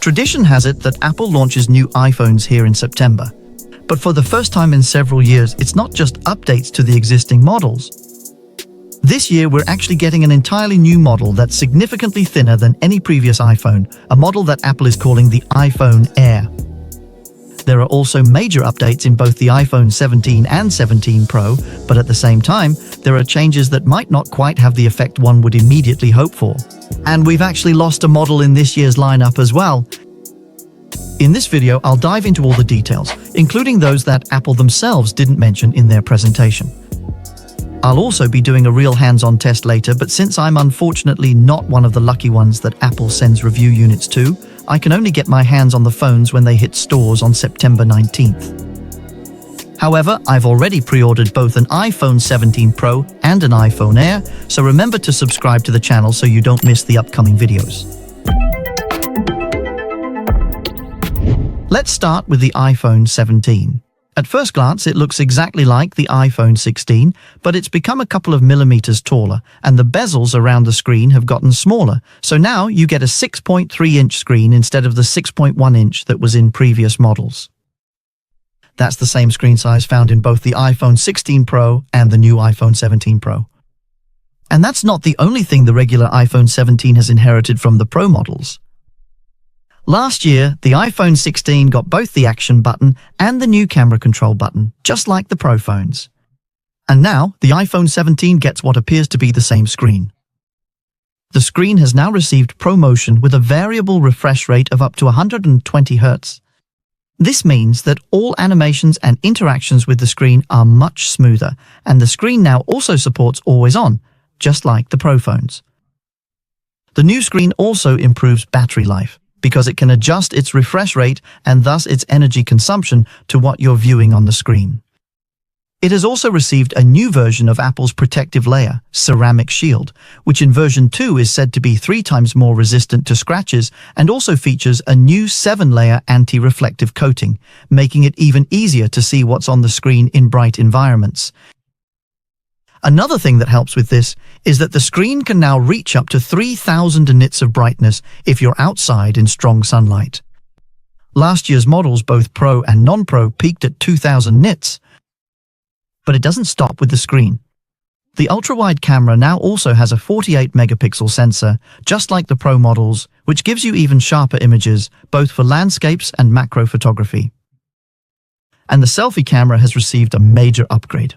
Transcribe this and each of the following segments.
Tradition has it that Apple launches new iPhones here in September. But for the first time in several years, it's not just updates to the existing models. This year, we're actually getting an entirely new model that's significantly thinner than any previous iPhone, a model that Apple is calling the iPhone Air. There are also major updates in both the iPhone 17 and 17 Pro, but at the same time, there are changes that might not quite have the effect one would immediately hope for. And we've actually lost a model in this year's lineup as well. In this video, I'll dive into all the details, including those that Apple themselves didn't mention in their presentation. I'll also be doing a real hands-on test later, but since I'm unfortunately not one of the lucky ones that Apple sends review units to, I can only get my hands on the phones when they hit stores on September 19th. However, I've already pre-ordered both an iPhone 17 Pro and an iPhone Air, so remember to subscribe to the channel so you don't miss the upcoming videos. Let's start with the iPhone 17. At first glance, it looks exactly like the iPhone 16, but it's become a couple of millimeters taller, and the bezels around the screen have gotten smaller, so now you get a 6.3-inch screen instead of the 6.1-inch that was in previous models. That's the same screen size found in both the iPhone 16 Pro and the new iPhone 17 Pro. And that's not the only thing the regular iPhone 17 has inherited from the Pro models. Last year, the iPhone 16 got both the action button and the new camera control button, just like the Pro phones. And now, the iPhone 17 gets what appears to be the same screen. The screen has now received ProMotion with a variable refresh rate of up to 120 Hz. This means that all animations and interactions with the screen are much smoother, and the screen now also supports always on, just like the Pro phones. The new screen also improves battery life, because it can adjust its refresh rate and thus its energy consumption to what you're viewing on the screen. It has also received a new version of Apple's protective layer, Ceramic Shield, which in version 2 is said to be 3 times more resistant to scratches and also features a new 7-layer anti-reflective coating, making it even easier to see what's on the screen in bright environments. Another thing that helps with this is that the screen can now reach up to 3,000 nits of brightness if you're outside in strong sunlight. Last year's models, both Pro and non-Pro, peaked at 2,000 nits. But it doesn't stop with the screen. The ultrawide camera now also has a 48-megapixel sensor, just like the Pro models, which gives you even sharper images, both for landscapes and macro photography. And the selfie camera has received a major upgrade.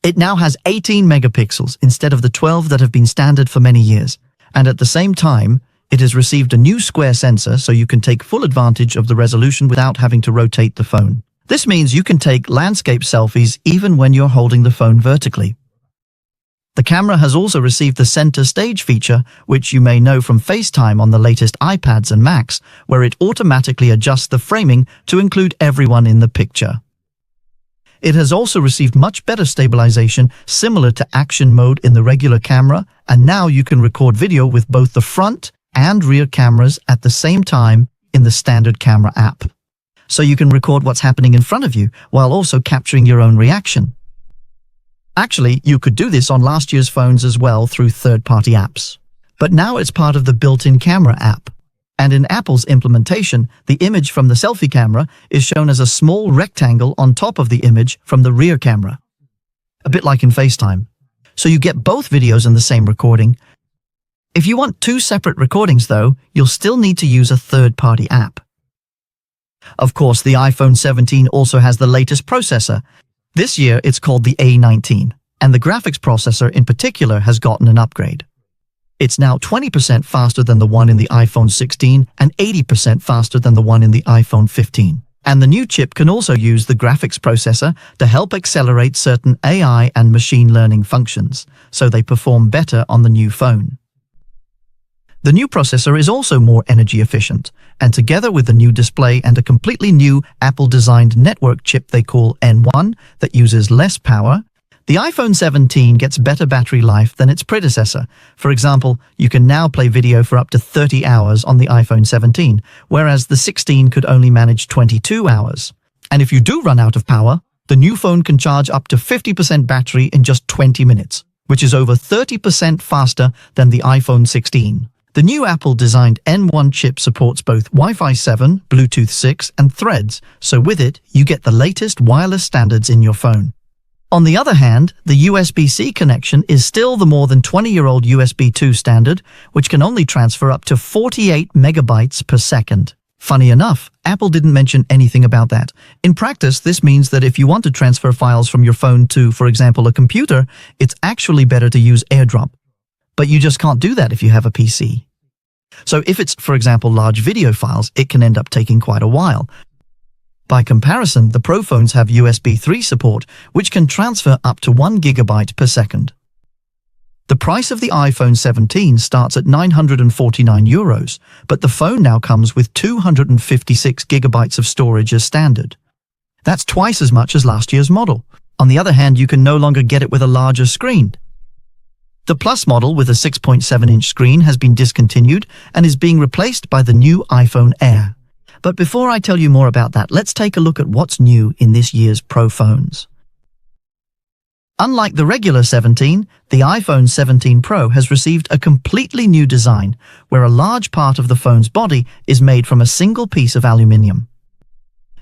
It now has 18 megapixels instead of the 12 that have been standard for many years. And at the same time, it has received a new square sensor so you can take full advantage of the resolution without having to rotate the phone. This means you can take landscape selfies even when you're holding the phone vertically. The camera has also received the center stage feature, which you may know from FaceTime on the latest iPads and Macs, where it automatically adjusts the framing to include everyone in the picture. It has also received much better stabilization, similar to action mode in the regular camera, and now you can record video with both the front and rear cameras at the same time in the standard camera app. So you can record what's happening in front of you while also capturing your own reaction. Actually, you could do this on last year's phones as well through third-party apps. But now it's part of the built-in camera app. And in Apple's implementation, the image from the selfie camera is shown as a small rectangle on top of the image from the rear camera. A bit like in FaceTime. So you get both videos in the same recording. If you want 2 separate recordings though, you'll still need to use a third-party app. Of course, the iPhone 17 also has the latest processor. This year it's called the A19, and the graphics processor in particular has gotten an upgrade. It's now 20% faster than the one in the iPhone 16 and 80% faster than the one in the iPhone 15. And the new chip can also use the graphics processor to help accelerate certain AI and machine learning functions, so they perform better on the new phone. The new processor is also more energy efficient, and together with the new display and a completely new Apple-designed network chip they call N1 that uses less power, the iPhone 17 gets better battery life than its predecessor. For example, you can now play video for up to 30 hours on the iPhone 17, whereas the 16 could only manage 22 hours. And if you do run out of power, the new phone can charge up to 50% battery in just 20 minutes, which is over 30% faster than the iPhone 16. The new Apple-designed N1 chip supports both Wi-Fi 7, Bluetooth 6, and Threads, so with it, you get the latest wireless standards in your phone. On the other hand, the USB-C connection is still the more than 20-year-old USB 2 standard, which can only transfer up to 48 megabytes per second. Funny enough, Apple didn't mention anything about that. In practice, this means that if you want to transfer files from your phone to, for example, a computer, it's actually better to use AirDrop. But you just can't do that if you have a PC. So if it's, for example, large video files, it can end up taking quite a while. By comparison, the Pro phones have USB 3 support, which can transfer up to 1 gigabyte per second. The price of the iPhone 17 starts at €949, but the phone now comes with 256 gigabytes of storage as standard. That's twice as much as last year's model. On the other hand, you can no longer get it with a larger screen. The Plus model with a 6.7-inch screen has been discontinued and is being replaced by the new iPhone Air. But before I tell you more about that, let's take a look at what's new in this year's Pro phones. Unlike the regular 17, the iPhone 17 Pro has received a completely new design, where a large part of the phone's body is made from a single piece of aluminium.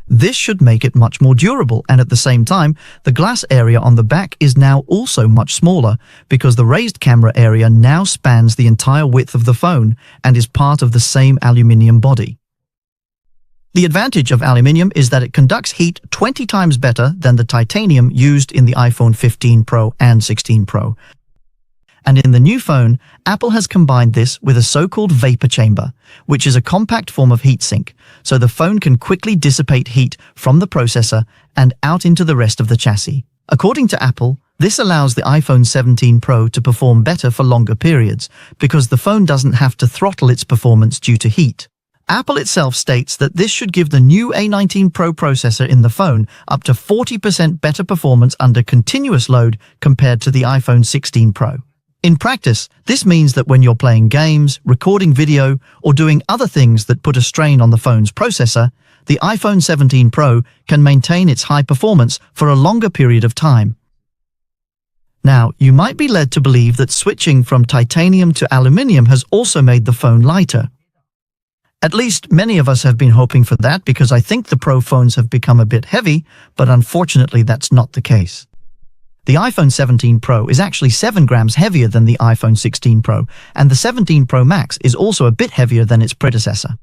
This should make it much more durable, and at the same time, the glass area on the back is now also much smaller, because the raised camera area now spans the entire width of the phone and is part of the same aluminium body. The advantage of aluminium is that it conducts heat 20 times better than the titanium used in the iPhone 15 Pro and 16 Pro. And in the new phone, Apple has combined this with a so-called vapor chamber, which is a compact form of heatsink, so the phone can quickly dissipate heat from the processor and out into the rest of the chassis. According to Apple, this allows the iPhone 17 Pro to perform better for longer periods, because the phone doesn't have to throttle its performance due to heat. Apple itself states that this should give the new A19 Pro processor in the phone up to 40% better performance under continuous load compared to the iPhone 16 Pro. In practice, this means that when you're playing games, recording video, or doing other things that put a strain on the phone's processor, the iPhone 17 Pro can maintain its high performance for a longer period of time. Now, you might be led to believe that switching from titanium to aluminium has also made the phone lighter. At least many of us have been hoping for that, because I think the Pro phones have become a bit heavy, but unfortunately that's not the case. The iPhone 17 Pro is actually 7 grams heavier than the iPhone 16 Pro, and the 17 Pro Max is also a bit heavier than its predecessor.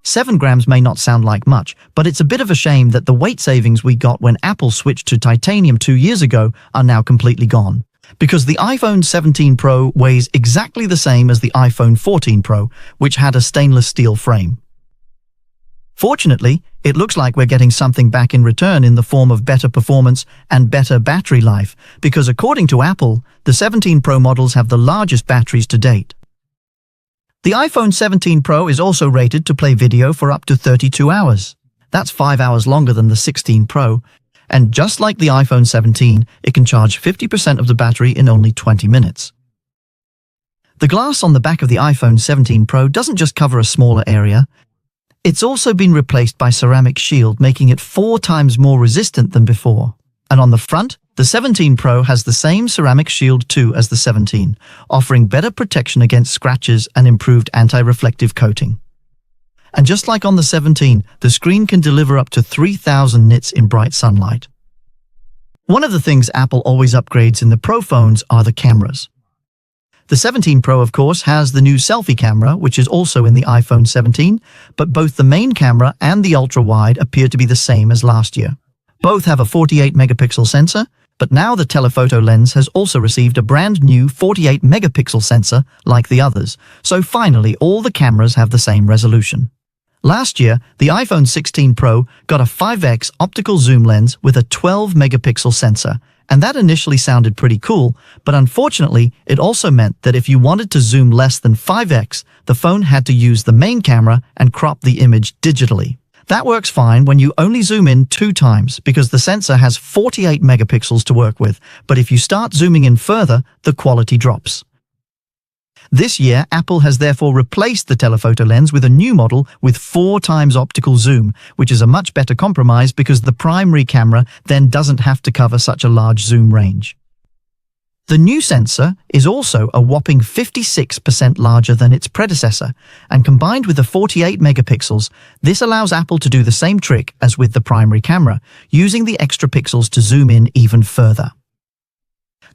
7 grams may not sound like much, but it's a bit of a shame that the weight savings we got when Apple switched to titanium 2 years ago are now completely gone. Because the iPhone 17 Pro weighs exactly the same as the iPhone 14 Pro, which had a stainless steel frame. Fortunately, it looks like we're getting something back in return in the form of better performance and better battery life, because according to Apple, the 17 Pro models have the largest batteries to date. The iPhone 17 Pro is also rated to play video for up to 32 hours. That's 5 hours longer than the 16 Pro, and just like the iPhone 17, it can charge 50% of the battery in only 20 minutes. The glass on the back of the iPhone 17 Pro doesn't just cover a smaller area. It's also been replaced by ceramic shield, making it 4 times more resistant than before. And on the front, the 17 Pro has the same ceramic shield too as the 17, offering better protection against scratches and improved anti-reflective coating. And just like on the 17, the screen can deliver up to 3,000 nits in bright sunlight. One of the things Apple always upgrades in the Pro phones are the cameras. The 17 Pro, of course, has the new selfie camera, which is also in the iPhone 17, but both the main camera and the ultrawide appear to be the same as last year. Both have a 48-megapixel sensor, but now the telephoto lens has also received a brand new 48-megapixel sensor like the others, so finally all the cameras have the same resolution. Last year, the iPhone 16 Pro got a 5x optical zoom lens with a 12-megapixel sensor, and that initially sounded pretty cool, but unfortunately, it also meant that if you wanted to zoom less than 5x, the phone had to use the main camera and crop the image digitally. That works fine when you only zoom in 2 times, because the sensor has 48 megapixels to work with, but if you start zooming in further, the quality drops. This year, Apple has therefore replaced the telephoto lens with a new model with 4 times optical zoom, which is a much better compromise because the primary camera then doesn't have to cover such a large zoom range. The new sensor is also a whopping 56% larger than its predecessor, and combined with the 48 megapixels, this allows Apple to do the same trick as with the primary camera, using the extra pixels to zoom in even further.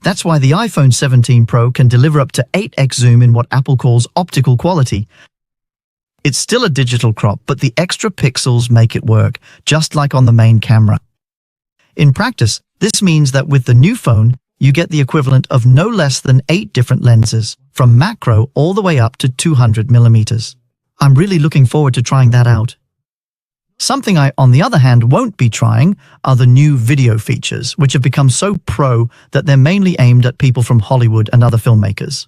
That's why the iPhone 17 Pro can deliver up to 8x zoom in what Apple calls optical quality. It's still a digital crop, but the extra pixels make it work, just like on the main camera. In practice, this means that with the new phone, you get the equivalent of no less than 8 different lenses, from macro all the way up to 200 millimeters. I'm really looking forward to trying that out. Something I, on the other hand, won't be trying are the new video features, which have become so pro that they're mainly aimed at people from Hollywood and other filmmakers.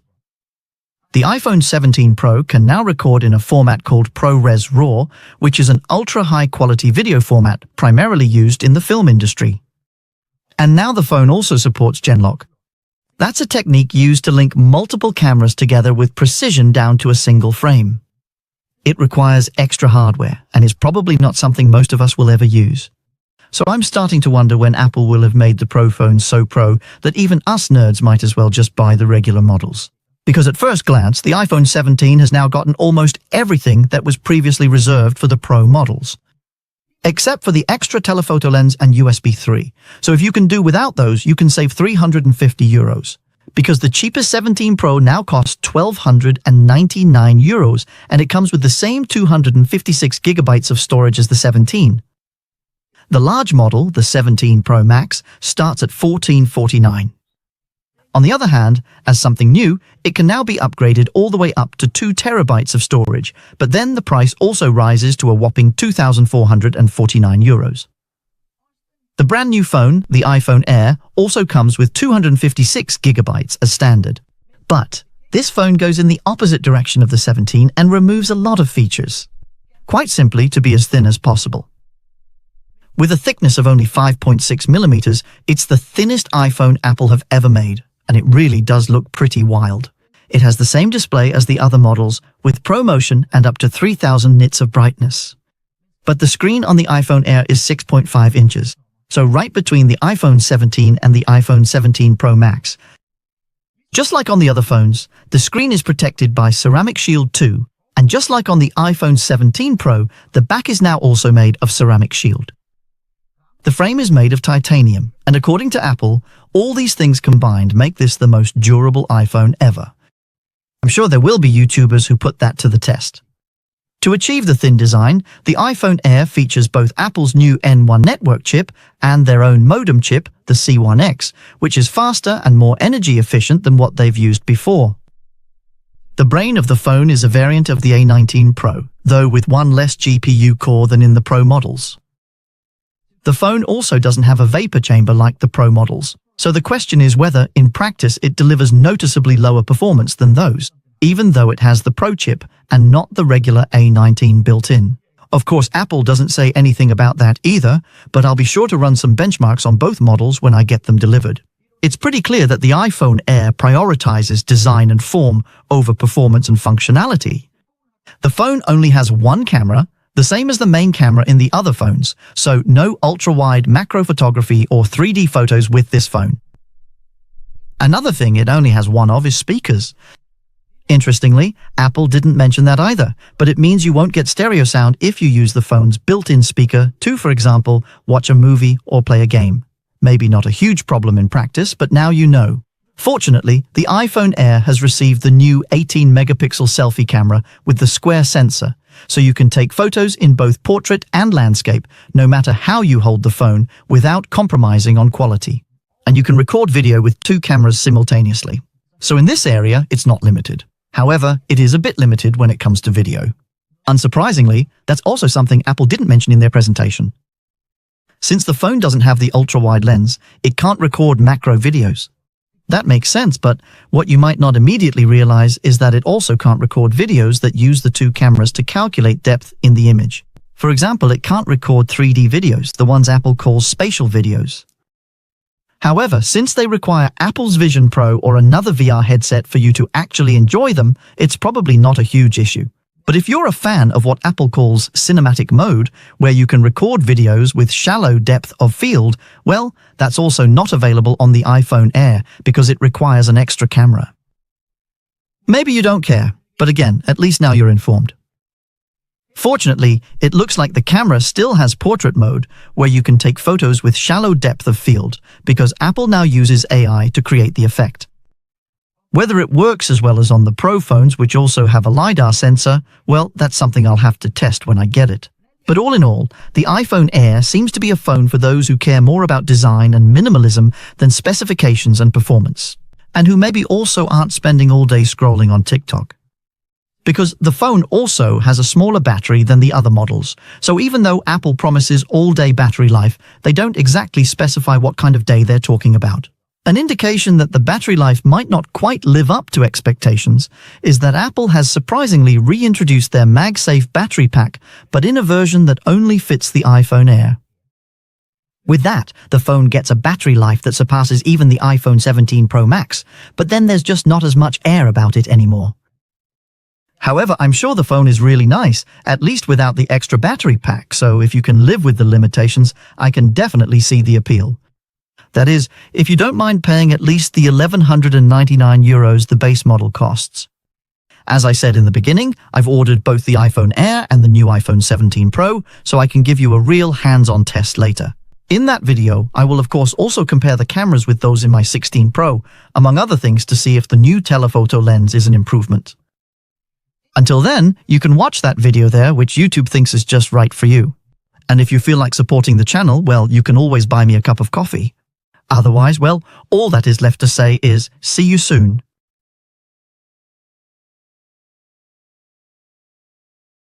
The iPhone 17 Pro can now record in a format called ProRes RAW, which is an ultra-high-quality video format primarily used in the film industry. And now the phone also supports Genlock. That's a technique used to link multiple cameras together with precision down to a single frame. It requires extra hardware and is probably not something most of us will ever use. So I'm starting to wonder when Apple will have made the Pro phone so pro that even us nerds might as well just buy the regular models. Because at first glance, the iPhone 17 has now gotten almost everything that was previously reserved for the Pro models, except for the extra telephoto lens and USB 3. So if you can do without those, you can save €350. Because the cheapest 17 Pro now costs €1,299, and it comes with the same 256 gigabytes of storage as the 17. The large model, the 17 Pro Max, starts at $1,449. On the other hand, as something new, it can now be upgraded all the way up to 2 terabytes of storage, but then the price also rises to a whopping €2,449. The brand new phone, the iPhone Air, also comes with 256 gigabytes as standard. But this phone goes in the opposite direction of the 17 and removes a lot of features, quite simply to be as thin as possible. With a thickness of only 5.6 millimeters, it's the thinnest iPhone Apple have ever made, and it really does look pretty wild. It has the same display as the other models, with ProMotion and up to 3000 nits of brightness. But the screen on the iPhone Air is 6.5 inches. So right between the iPhone 17 and the iPhone 17 Pro Max. Just like on the other phones, the screen is protected by Ceramic Shield 2, and just like on the iPhone 17 Pro, the back is now also made of Ceramic Shield. The frame is made of titanium, and according to Apple, all these things combined make this the most durable iPhone ever. I'm sure there will be YouTubers who put that to the test. To achieve the thin design, the iPhone Air features both Apple's new N1 network chip and their own modem chip, the C1X, which is faster and more energy efficient than what they've used before. The brain of the phone is a variant of the A19 Pro, though with one less GPU core than in the Pro models. The phone also doesn't have a vapor chamber like the Pro models, so the question is whether, in practice, it delivers noticeably lower performance than those, even though it has the Pro chip and not the regular A19 built in. Of course, Apple doesn't say anything about that either, but I'll be sure to run some benchmarks on both models when I get them delivered. It's pretty clear that the iPhone Air prioritizes design and form over performance and functionality. The phone only has one camera, the same as the main camera in the other phones, so no ultra-wide macro photography or 3D photos with this phone. Another thing it only has one of is speakers. Interestingly, Apple didn't mention that either, but it means you won't get stereo sound if you use the phone's built-in speaker to, for example, watch a movie or play a game. Maybe not a huge problem in practice, but now you know. Fortunately, the iPhone Air has received the new 18-megapixel selfie camera with the square sensor, so you can take photos in both portrait and landscape, no matter how you hold the phone, without compromising on quality. And you can record video with 2 cameras simultaneously. So in this area, it's not limited. However, it is a bit limited when it comes to video. Unsurprisingly, that's also something Apple didn't mention in their presentation. Since the phone doesn't have the ultra-wide lens, it can't record macro videos. That makes sense, but what you might not immediately realize is that it also can't record videos that use the 2 cameras to calculate depth in the image. For example, it can't record 3D videos, the ones Apple calls spatial videos. However, since they require Apple's Vision Pro or another VR headset for you to actually enjoy them, it's probably not a huge issue. But if you're a fan of what Apple calls cinematic mode, where you can record videos with shallow depth of field, well, that's also not available on the iPhone Air because it requires an extra camera. Maybe you don't care, but again, at least now you're informed. Fortunately, it looks like the camera still has portrait mode, where you can take photos with shallow depth of field, because Apple now uses AI to create the effect. Whether it works as well as on the Pro phones, which also have a LiDAR sensor, well, that's something I'll have to test when I get it. But all in all, the iPhone Air seems to be a phone for those who care more about design and minimalism than specifications and performance, and who maybe also aren't spending all day scrolling on TikTok. Because the phone also has a smaller battery than the other models, so even though Apple promises all-day battery life, they don't exactly specify what kind of day they're talking about. An indication that the battery life might not quite live up to expectations is that Apple has surprisingly reintroduced their MagSafe battery pack, but in a version that only fits the iPhone Air. With that, the phone gets a battery life that surpasses even the iPhone 17 Pro Max, but then there's just not as much air about it anymore. However, I'm sure the phone is really nice, at least without the extra battery pack, so if you can live with the limitations, I can definitely see the appeal. That is, if you don't mind paying at least the €1,199 the base model costs. As I said in the beginning, I've ordered both the iPhone Air and the new iPhone 17 Pro, so I can give you a real hands-on test later. In that video, I will of course also compare the cameras with those in my 16 Pro, among other things, to see if the new telephoto lens is an improvement. Until then, you can watch that video there, which YouTube thinks is just right for you. And if you feel like supporting the channel, well, you can always buy me a cup of coffee. Otherwise, well, all that is left to say is, see you soon.